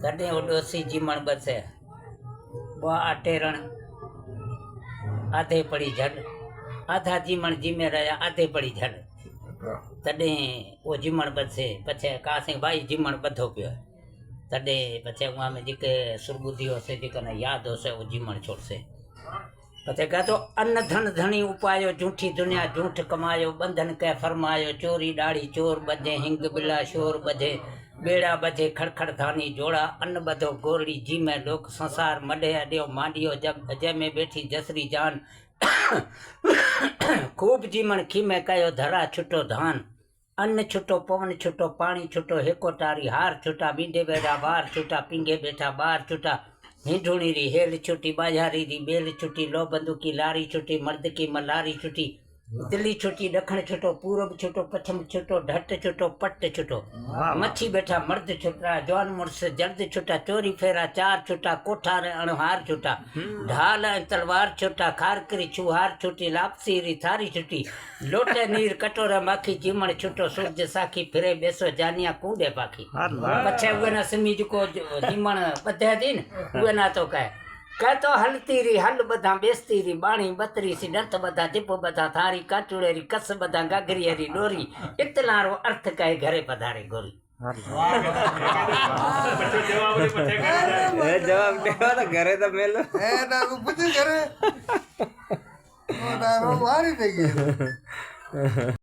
तॾहिं उडोसी जीमण बसे टेरण आधे पड़ी झड़ आधा जीमण जीमे रहा आधे पड़ी झड़ तॾहिं वो जीमण बसे पछे कासे भाई जीमण बधो पियो तॾहिं पछे उहाँ में जेके सुरबुद्धि होसे जेकॾहिं याद होसे वो जीमण छोड़से पछे कहे तो अन्न धन धनी उपायो झूठी दुनिया झूठ कमायो बंधन कै फरमायो चोरी डाढ़ी चोर बजे हिंग बिला शोर बजे बेड़ा बजे खड़खड़ धानी जोड़ा अन्न बधो गोरड़ी जी में लोक संसार मडे अड्यो मांडियो जब अजय में बैठी जसरी जान खूब जीमण खीमे कयो धरा छुटो धान अन्न छुटो पवन छुटो पानी छुटो हेको टारी हार छुटा बींडे बेड़ा बार छुटा पिंगे बैठा बार छुटा हिंडूणी री हेल छुटी बाजारी री बेल छुटी लो बंदूकी लारी छुटी मर्द की मलारी छुटी दिल्ली छुटी दखण छुटो पूरब छुटो पश्चिम छुटो ढट छुटो पट छुटो मच्छी बैठा मर्द छुटा जवान मुड़स जल्द छुटा चोरी फेरा चार छुटा कोठार अणहार छुटा ढाल तलवार छुटा खारकरी छुहार छुटी लापसी री थारी छुटी लोटे नीर कटोरा माखी जीमण छुटो सूरज साखी फिरे बेसो जानिया कूदे पाखी पछे उहे ना सिमी को जीमण बधे थी न उहे ना तो कहे तो हलती री हल बधा बेसती री बाणी बतरी सी डंत बधा जिप बधा थारी काटुड़े री कस बधा गागरी री डोरी इतलारो अर्थ कहे घरे पधारे गोरी जवाब देवा तो घरे तो मेलो ना पूछ करे ओ ना वारी नहीं